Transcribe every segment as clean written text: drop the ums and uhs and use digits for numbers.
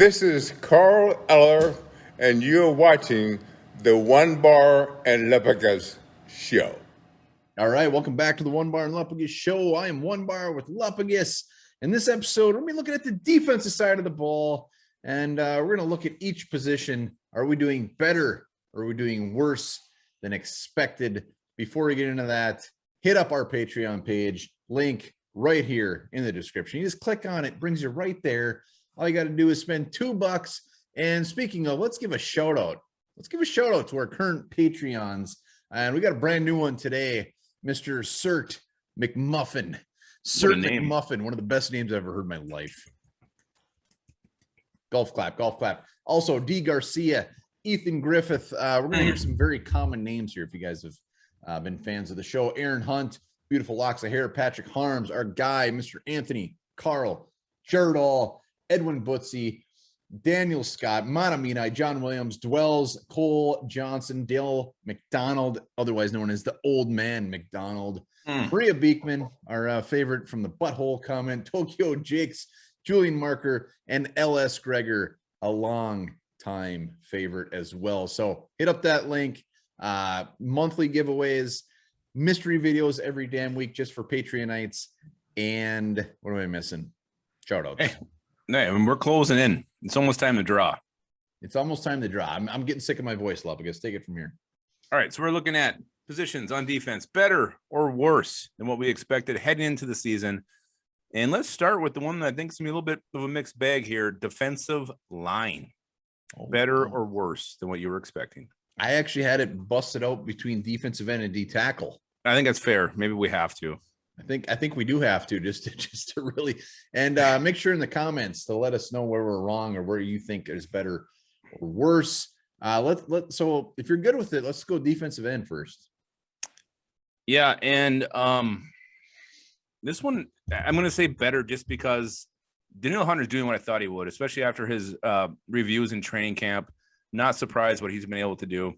This is Carl Eller, and you're watching the One Bar and Lepagas show. All right, welcome back to the One Bar and Lepagas show. I am One Bar with Lepagas. In this episode, we're going to be looking at the defensive side of the ball, and we're going to look at each position. Are we doing better or are we doing worse than expected? Before we get into that, hit up our Patreon page, link right here in the description. You just click on it, brings you right there. All you got to do is spend $2. And speaking of, let's give a shout out. Let's give a shout out to our current Patreons. And we got a brand new one today, Mr. Cert McMuffin. Cert McMuffin, one of the best names I've ever heard in my life. Golf clap, golf clap. Also, D. Garcia, Ethan Griffith. We're going to hear some very common names here if you guys have been fans of the show. Aaron Hunt, beautiful locks of hair. Patrick Harms, our guy, Mr. Anthony, Carl, Jared All, Edwin Buttsy, Daniel Scott, Monamina, John Williams, Dwells, Cole Johnson, Dale McDonald, otherwise known as the Old Man McDonald, Maria Beekman, our favorite from the Butthole comment, Tokyo Jakes, Julian Marker, and LS Gregor, a long time favorite as well. So hit up that link. Monthly giveaways, mystery videos every damn week just for Patreonites. And what am I missing? Shout outs. Hey. No, I mean, we're closing in. It's almost time to draw. It's almost time to draw. I'm getting sick of my voice, Lepagas. Take it from here. All right, so we're looking at positions on defense, better or worse than what we expected heading into the season. And let's start with the one that I think is going to be a little bit of a mixed bag here, defensive line. Better or worse than what you were expecting? I actually had it busted out between defensive end and D tackle. I think that's fair. Maybe we have to. I think we do have to just to really and make sure in the comments to let us know where we're wrong or where you think is better or worse. So if you're good with it, let's go defensive end first. Yeah, and this one I'm going to say better just because Danielle Hunter's doing what I thought he would, especially after his reviews in training camp. Not surprised what he's been able to do.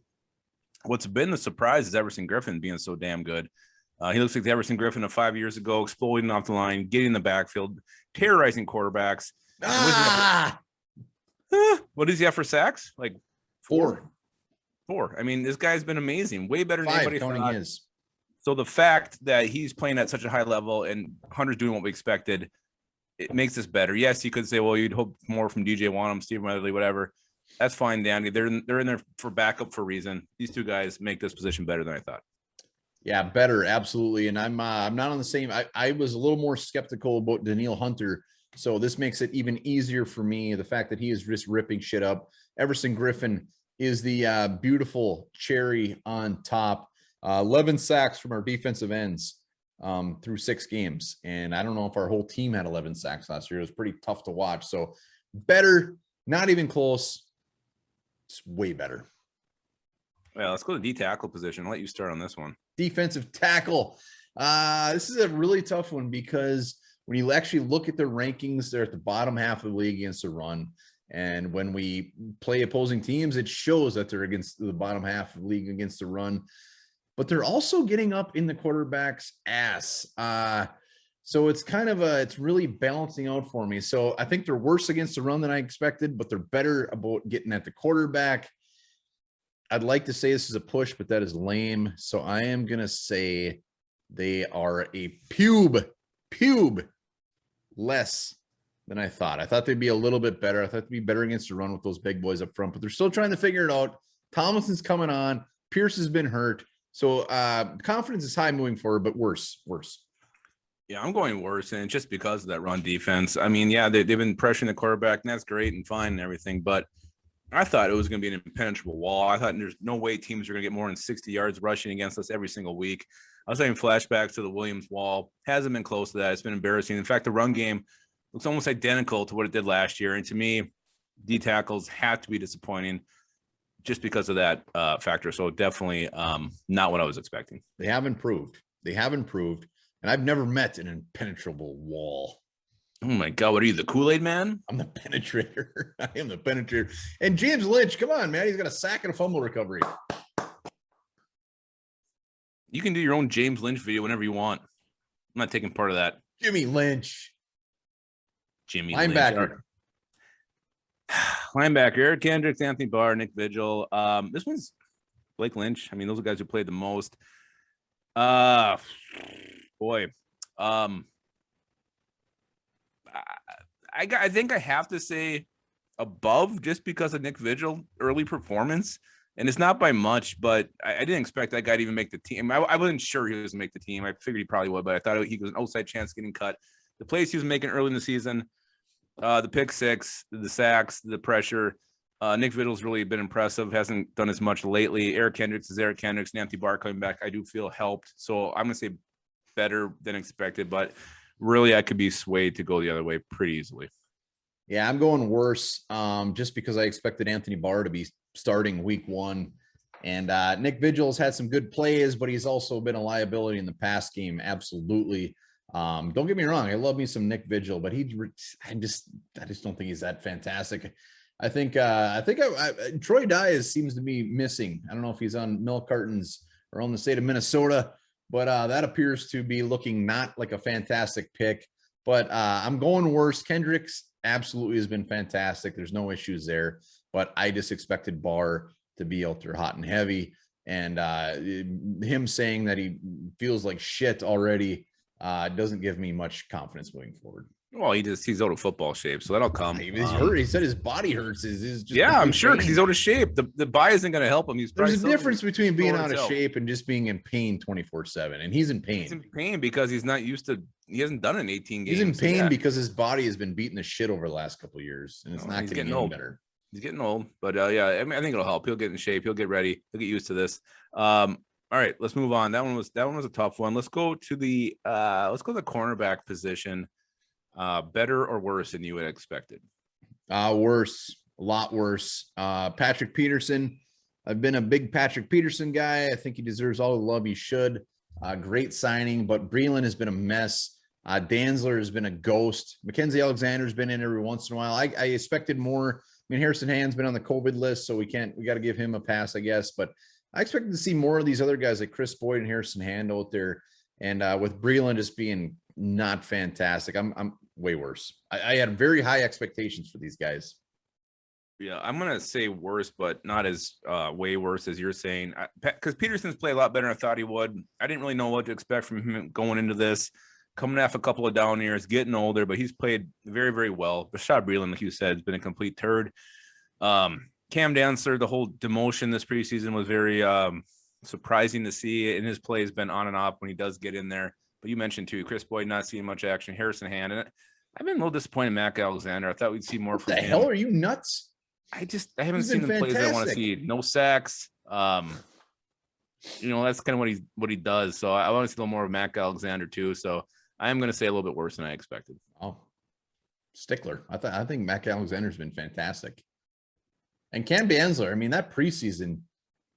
What's been the surprise is Everson Griffin being so damn good. He looks like the Everson Griffin of 5 years ago, exploding off the line, getting in the backfield, terrorizing quarterbacks. What does he have for sacks? Like four. I mean, this guy's been amazing. Way better than anybody thought. His. So the fact that he's playing at such a high level and Hunter's doing what we expected, it makes this better. Yes, you could say, well, you'd hope more from DJ Wanham, Steve Weatherly, whatever. That's fine, Danny. They're in there for backup for a reason. These two guys make this position better than I thought. Yeah, better, absolutely. And I'm not on the same. I was a little more skeptical about Danielle Hunter, so this makes it even easier for me. The fact that he is just ripping shit up. Everson Griffin is the beautiful cherry on top. 11 sacks from our defensive ends through 6 games, and I don't know if our whole team had 11 sacks last year. It was pretty tough to watch. So better, not even close. It's way better. Well, let's go to D tackle position. I'll let you start on this one. Defensive tackle. This is a really tough one because when you actually look at their rankings, they're at the bottom half of the league against the run. And when we play opposing teams, it shows that they're against the bottom half of the league against the run. But they're also getting up in the quarterback's ass. So it's kind of it's really balancing out for me. So I think they're worse against the run than I expected, but they're better about getting at the quarterback. I'd like to say this is a push, but that is lame. So I am going to say they are a pube less than I thought. I thought they'd be a little bit better. I thought they'd be better against the run with those big boys up front, but they're still trying to figure it out. Tomlinson's coming on. Pierce has been hurt. So confidence is high moving forward, but worse. Yeah, I'm going worse, and just because of that run defense. I mean, yeah, they've been pressuring the quarterback, and that's great and fine and everything, but I thought it was going to be an impenetrable wall. I thought there's no way teams are going to get more than 60 yards rushing against us every single week. I was having flashbacks to the Williams wall. Hasn't been close to that. It's been embarrassing. In fact, the run game looks almost identical to what it did last year. And to me, D tackles have to be disappointing just because of that factor. So definitely not what I was expecting. They have improved. And I've never met an impenetrable wall. Oh my God, what are you, the Kool-Aid man? I'm the penetrator. I am the penetrator. And James Lynch, come on, man. He's got a sack and a fumble recovery. You can do your own James Lynch video whenever you want. I'm not taking part of that. Jimmy Lynch. Jimmy linebacker. Lynch. Linebacker, Eric Kendricks, Anthony Barr, Nick Vigil. This one's Blake Lynch. I mean, those are guys who played the most. Boy. I think I have to say above just because of Nick Vigil early performance. And it's not by much, but I didn't expect that guy to even make the team. I wasn't sure he was going to make the team. I figured he probably would, but I thought he was an outside chance getting cut. The plays he was making early in the season, the pick six, the sacks, the pressure. Nick Vigil's really been impressive. Hasn't done as much lately. Eric Kendricks is Eric Kendricks. Nancy Barr coming back, I do feel helped. So I'm going to say better than expected, but really I could be swayed to go the other way pretty easily. Yeah, I'm going worse just because I expected Anthony Barr to be starting week 1. And Nick Vigil's had some good plays, but he's also been a liability in the pass game. Absolutely. Don't get me wrong. I love me some Nick Vigil, but I just don't think he's that fantastic. I think Troy Dye seems to be missing. I don't know if he's on milk cartons or on the state of Minnesota, but that appears to be looking not like a fantastic pick. But I'm going worse. Kendricks absolutely has been fantastic. There's no issues there, but I just expected Barr to be out there hot and heavy. And him saying that he feels like shit already doesn't give me much confidence moving forward. Well, he's out of football shape, so that'll come. He's hurt. He said his body hurts. Is just I'm sure because he's out of shape. The bye isn't going to help him. There's a difference between being out of shape and just being in pain 24/7. And he's in pain. He's in pain because he's not used to. He hasn't done it in 18 games. He's in pain because his body has been beating the shit over the last couple of years, and it's not getting any better. He's getting old, but I think it'll help. He'll get in shape. He'll get ready. He'll get used to this. All right, let's move on. That one was a tough one. Let's go to the cornerback position. Better or worse than you had expected? Worse, a lot worse. Patrick Peterson. I've been a big Patrick Peterson guy. I think he deserves all the love he should. Great signing, but Breeland has been a mess. Danzler has been a ghost. Mackenzie Alexander's been in every once in a while. I expected more. I mean, Harrison Hand's been on the COVID list, so we got to give him a pass, I guess. But I expected to see more of these other guys like Chris Boyd and Harrison Hand out there. And with Breeland just being not fantastic, I'm way worse. I had very high expectations for these guys. Yeah, I'm gonna say worse, but not as way worse as you're saying. Because Peterson's played a lot better than I thought he would. I didn't really know what to expect from him going into this. Coming off a couple of down years, getting older, but he's played very, very well. Rashad Breeland, like you said, has been a complete turd. Cam Dantzler, the whole demotion this preseason was very surprising to see, and his play has been on and off when he does get in there. But you mentioned too, Chris Boyd not seeing much action, Harrison Hand, and I've been a little disappointed in Mac Alexander. I thought we'd see more from him. What the hell are you nuts? I haven't seen the plays I want to see. No sacks. That's kind of what he does. So I want to see a little more of Mac Alexander too. So I am going to say a little bit worse than I expected. Oh, stickler. I think Mac Alexander's been fantastic. And Cam Dantzler, I mean, that preseason,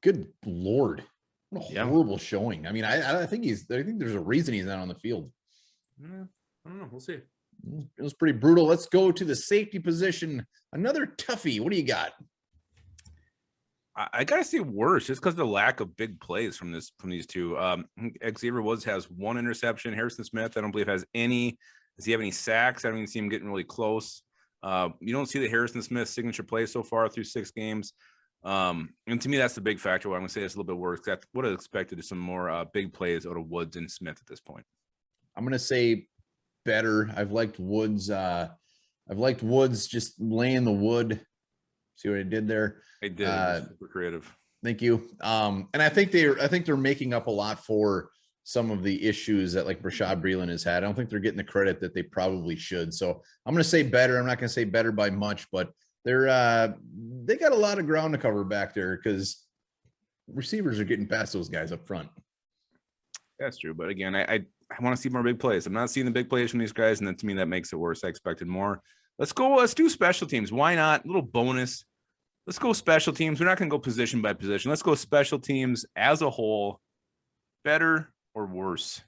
good Lord, what a horrible showing. I mean, I think there's a reason he's not on the field. I don't know. We'll see. It was pretty brutal. Let's go to the safety position. Another toughie. What do you got? I gotta say worse, just because of the lack of big plays from these two. Xavier Woods has one interception. Harrison Smith, I don't believe has any. Does he have any sacks? I don't even see him getting really close. You don't see the Harrison Smith signature play so far through 6 games. And to me, that's the big factor where I'm gonna say it's a little bit worse. I would have expected some more big plays out of Woods and Smith at this point. I'm gonna say better. I've liked Woods. Just laying the wood. See what I did there? I did. It was super creative. Thank you. And I think they're making up a lot for some of the issues that like Rashad Breeland has had. I don't think they're getting the credit that they probably should. So I'm going to say better. I'm not going to say better by much, but they got a lot of ground to cover back there because receivers are getting past those guys up front. That's true. But again, I want to see more big plays. I'm not seeing the big plays from these guys. And then to me, that makes it worse. I expected more. Let's do special teams. Why not? A little bonus. Let's go special teams. We're not going to go position by position. Let's go special teams as a whole. Better or worse?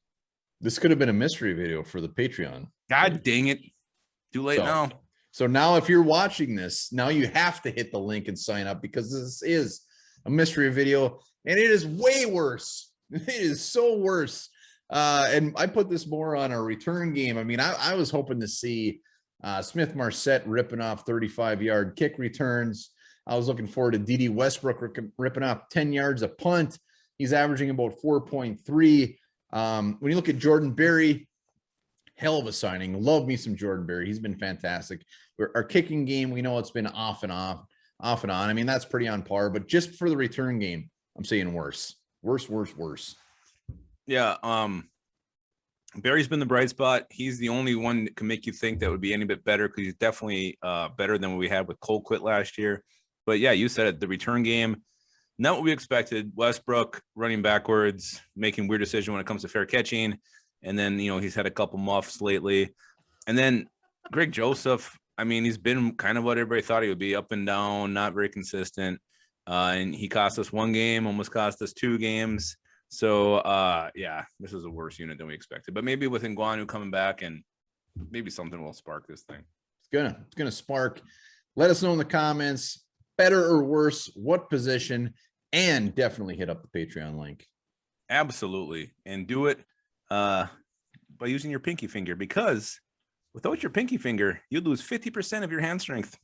This could have been a mystery video for the Patreon. God dang it. Too late now. So now if you're watching this, now you have to hit the link and sign up because this is a mystery video and it is way worse. It is so worse. And I put this more on a return game. I mean, I was hoping to see Smith Marset ripping off 35-yard kick returns. I was looking forward to D.D. Westbrook ripping off 10 yards a punt. He's averaging about 4.3. When you look at Jordan Berry, hell of a signing. Love me some Jordan Berry. He's been fantastic. Our kicking game, we know it's been off and on. I mean, that's pretty on par, but just for the return game, I'm saying worse. Worse. Yeah. Barry's been the bright spot. He's the only one that can make you think that would be any bit better, because he's definitely better than what we had with Colquitt last year. But yeah, you said it, the return game, not what we expected. Westbrook running backwards, making weird decisions when it comes to fair catching. And then, he's had a couple muffs lately. And then Greg Joseph, I mean, he's been kind of what everybody thought he would be, up and down, not very consistent. And he cost us one game, almost cost us 2 games. So, yeah, this is a worse unit than we expected. But maybe with Nguanu coming back, and maybe something will spark this thing. It's gonna spark. Let us know in the comments, better or worse, what position, and definitely hit up the Patreon link. Absolutely. And do it by using your pinky finger, because without your pinky finger, you'd lose 50% of your hand strength.